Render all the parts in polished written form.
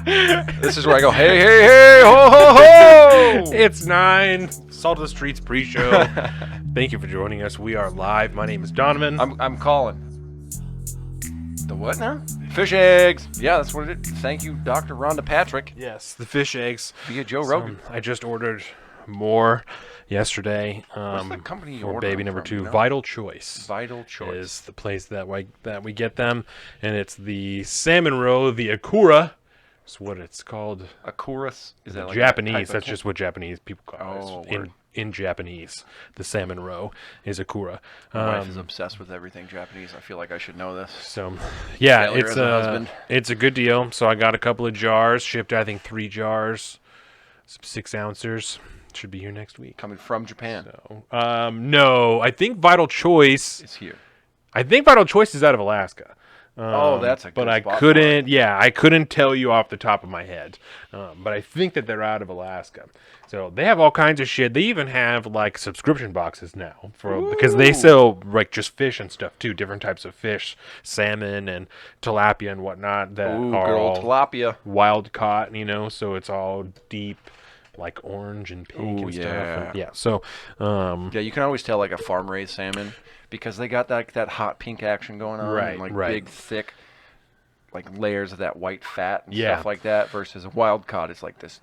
This is where I go, hey, hey, hey, ho, ho, ho! It's 9, Salt of the Streets Preshow. Thank you for joining us. We are live. My name is Donovan. I'm calling. The what now? Fish eggs. Yeah, that's what it is. Thank you, Dr. Rhonda Patrick. Yes, the fish eggs. Via Joe Rogan. I just ordered more yesterday. What's the company you for ordered baby them number from, 2? you know? Vital Choice. Vital Choice. Is the place that we get them, and it's the salmon roe, the Akura. That's what it's called. Akurus? Is that like Japanese? That's just what Japanese people call it. Word. In Japanese, the salmon roe is Akura. My wife is obsessed with everything Japanese. I feel like I should know this. So, yeah, Failure as a husband. It's a good deal. So I got a couple of jars, shipped I think 3 jars, some 6 ounces. Should be here next week. Coming from Japan. So, no, I think Vital Choice It's here. I think Vital Choice is out of Alaska. That's a good but spot I couldn't tell you off the top of my head. But I think that they're out of Alaska. So they have all kinds of shit. They even have like subscription boxes now because they sell like just fish and stuff too, different types of fish, salmon and tilapia and whatnot that are good old all tilapia. wild caught, so it's all deep, like orange and pink and stuff. And, yeah. So yeah, you can always tell like a farm raised salmon because they got that hot pink action going on, Right, and like right. big thick like layers of that white fat and Yeah. stuff like that. Versus a wild caught, it's like this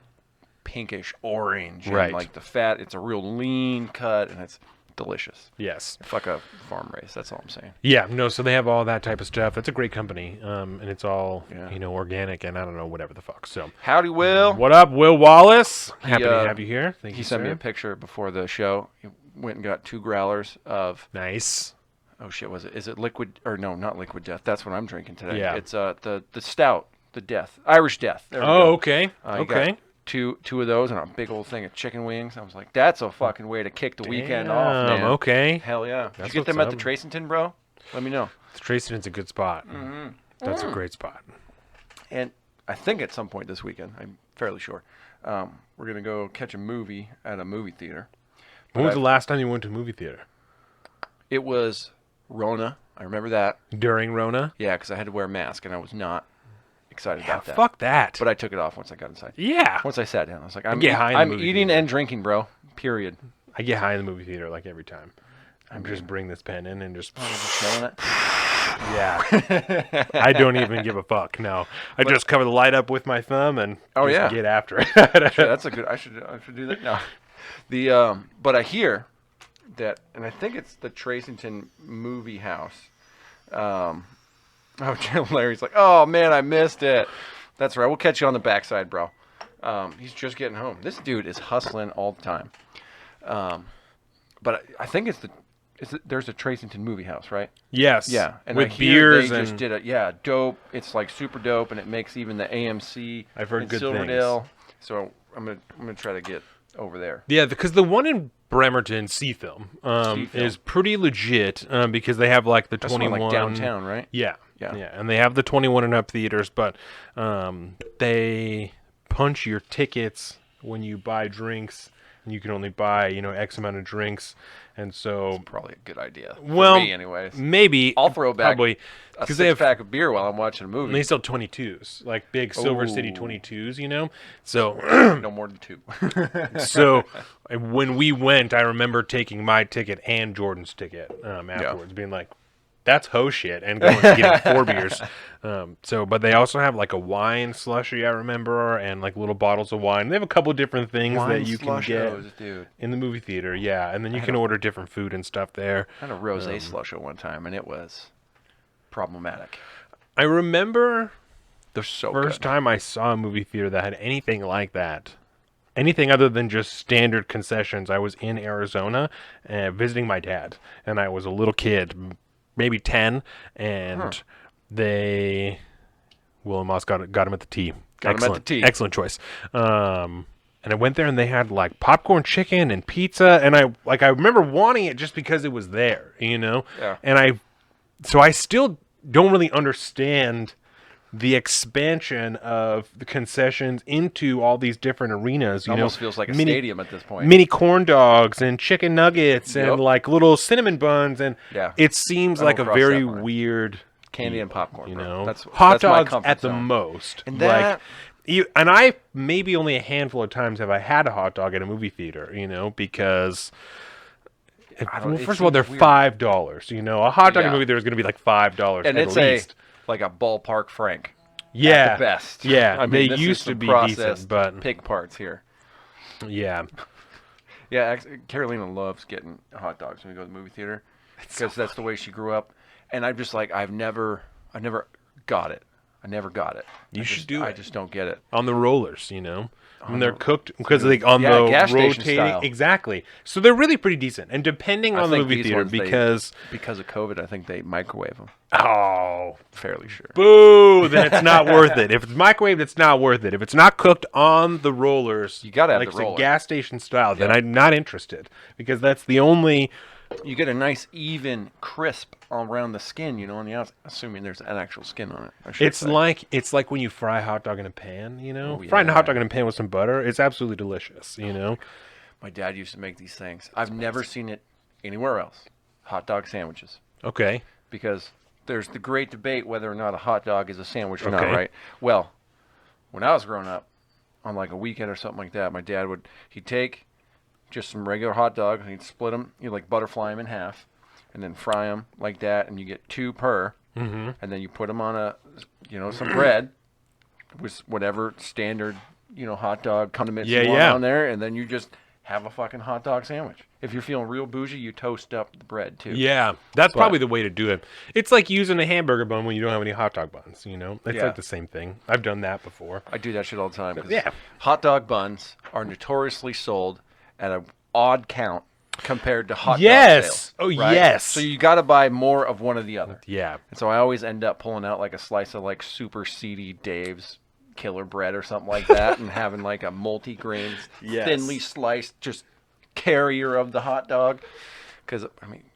pinkish orange, Right. And like the fat, it's a real lean cut, and it's delicious. yes. Fuck a farm raised. That's all I'm saying. Yeah, no, so they have all that type of stuff. It's a great company, and it's all, Yeah. Organic, and I don't know, whatever the fuck. So, Howdy, Will. what up, Will Wallace? Happy to have you here. Thank He you, sent me sir. a picture before the show. He went and got 2 growlers of, Nice. oh shit, was it? Is it liquid, or no, not liquid death. That's what I'm drinking today. Yeah. It's the stout, the death, Irish death. There we Oh, go. okay. You Okay. got two of those and a big old thing of chicken wings. I was like, that's a fucking way to kick the weekend off, man. Okay. Hell yeah. Did That's you get them what's at the up. Tracington, bro? Let me know. Tracyton's a good spot. Mm-hmm. That's a great spot. And I think at some point this weekend, I'm fairly sure, we're going to go catch a movie at a movie theater. When was the last time you went to a movie theater? It was Rona. I remember that. During Rona? Yeah, because I had to wear a mask, and I was not excited about that. Fuck that. But I took it off once I got inside. yeah. Once I sat down, I was like, I'm get high in the I'm movie eating theater. and drinking, bro. Period. I get high in the movie theater like every time. I'm just bring this pen in and just... Just chilling it. Yeah. I don't even give a fuck. No. I just cover the light up with my thumb and just get after it. Sure, that's a good. I should do that. No, but I hear that, and I think it's the Tracington Movie House. Larry's like, oh man, I missed it. That's right. We'll catch you on the backside, bro. He's just getting home. This dude is hustling all the time. But I think there's a Tracington Movie House, right? Yes. Yeah, and with I hear beers they and just did it. Yeah, dope. It's like super dope, and it makes even the AMC. I've heard in good Silverdale. things. So I'm gonna try to get over there. Yeah, because the one in Bremerton, Seafilm, is pretty legit because they have like the That's 21 like downtown, right? Yeah, Yeah. and they have the 21 and up theaters, but they punch your tickets when you buy drinks, and you can only buy X amount of drinks, and so Probably a good idea. well, For me, anyways. maybe I'll throw back probably a because they have. six-pack of beer while I'm watching a And movie. they sell 22s, like big Silver City Ooh. 22s, So, No more than 2. so when we went, I remember taking my ticket and Jordan's ticket afterwards, being like, "That's ho shit," and going and getting 4 beers. But they also have like a wine slushy, I remember, and like little bottles of wine. They have a couple of different things that you can get Dude. in the movie theater, and then you can order different food and stuff there. I had a rosé slush at one time, and it was problematic. I remember They're so first good. time I saw a movie theater that had anything like that. Anything other than just standard concessions. I was in Arizona visiting my dad, and I was a little kid, maybe 10, and Will and Moss got him at the T. Got him at the T. Excellent choice. And I went there, and they had like popcorn chicken and pizza, and I remember wanting it just because it was there, Yeah. And so I still don't really understand the expansion of the concessions into all these different arenas. Almost feels like a stadium at this point. Mini corn dogs and chicken nuggets Yep. and like little cinnamon buns, and Yeah. it seems I like don't a cross very that line. weird Candy and popcorn, bro. hot that's my dogs comfort at the zone. most. And like that And I maybe only a handful of times have I had a hot dog at a movie theater, because first of all, they're weird. $5. A hot dog in a Yeah. movie theater is going to be like $5 And at it's least. like a ballpark Frank. Yeah, At the best. Yeah, I mean, they this used is to some be processed decent, but pig parts here. yeah, Yeah, Carolina loves getting hot dogs when we go to the movie theater because that's the way she grew up. And I'm just like, I never got it. I never got it. You should do it. I just don't get it. on the rollers, when they're cooked because on Yeah, the gas station rotating style. exactly. So they're really pretty decent, and depending I on the think movie these theater, ones, because of COVID, I think they microwave them. oh, Fairly sure. boo! Then it's not worth it. If it's microwaved, it's not worth it. If it's not cooked on the rollers, You gotta have like the roller. it's a gas station style, then Yeah. I'm not interested because that's the only. You get a nice even crisp around the skin, on the outside, assuming there's an actual skin on it. I should It's say. like when you fry a hot dog in a pan. Oh, Frying a yeah. hot dog in a pan with some butter, it's absolutely delicious. My dad used to make these things. I've never seen it anywhere else. Hot dog sandwiches. Okay. Because there's the great debate whether or not a hot dog is a sandwich or not, Okay. right? Well, when I was growing up, on like a weekend or something like that, my dad he'd take just some regular hot dogs and he'd split them, like butterfly them in half, and then fry them like that, and you get 2 per, Mm-hmm. and then you put them on some bread with whatever standard, hot dog condiments you want Yeah. on there, and then you just have a fucking hot dog sandwich. If you're feeling real bougie, you toast up the bread too. Yeah, that's But- probably the way to do it. It's like using a hamburger bun when you don't have any hot dog buns. It's Yeah. like the same thing. I've done that before. I do that shit all the time. 'Cause Yeah. hot dog buns are notoriously sold at an odd count compared to hot Yes. dog sales. Oh, right? yes. So you got to buy more of one or the other. Yeah. And so I always end up pulling out like a slice of like super seedy Dave's killer bread or something like that and having like a multi-grain, Yes. thinly sliced, just carrier of the hot dog. Because,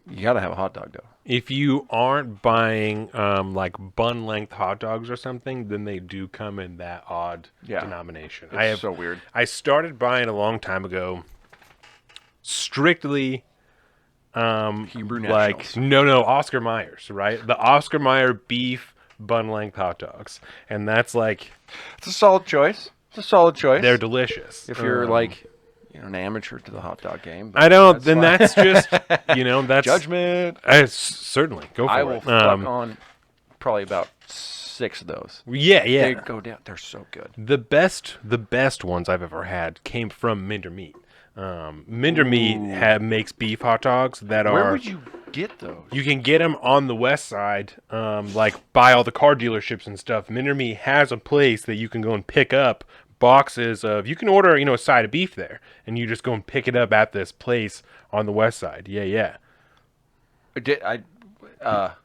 you got to have a hot dog, though. If you aren't buying like bun length hot dogs or something, then they do come in that odd Yeah. denomination. It's so weird. I started buying a long time ago, strictly Hebrew like nationals. no Oscar Mayer's, right? The Oscar Mayer beef bun length hot dogs, and that's like It's a solid choice. they're delicious. If you're like, an amateur to the hot dog game. I don't. that's Then fine. that's just that's Judgment. Certainly go for I it. will fuck on probably about 6 of those. Yeah. They go down. They're so good. The best ones I've ever had came from Minder Meat. Minder Meat makes beef hot dogs that are. Where would you get those? You can get them on the west side, like by all the car dealerships and stuff. Minder Meat has a place that you can go and pick up boxes of. You can order, a side of beef there, and you just go and pick it up at this place on the west side. Yeah. Okay.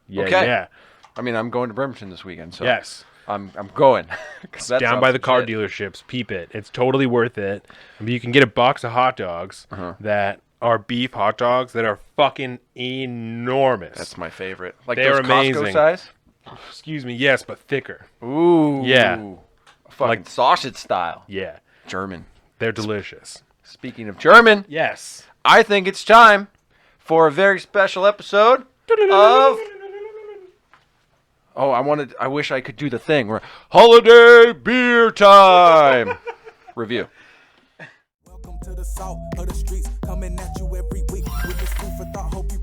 Yeah. I'm going to Bremerton this weekend, so Yes. I'm going. 'Cause that Down sounds by the car legit. dealerships, peep it. It's totally worth it. You can get a box of hot dogs that are beef hot dogs that are fucking enormous. That's my favorite. Like They're those Costco amazing. size. Excuse me, yes, but thicker. Ooh. Yeah. Fucking Like- sausage style. Yeah, German. they're delicious. Speaking of German, Yes. I think it's time for a very special episode of. Oh, I wish I could do the thing where holiday beer time review. Welcome to the salt of the streets, coming at you every week with this food for thought. Hope you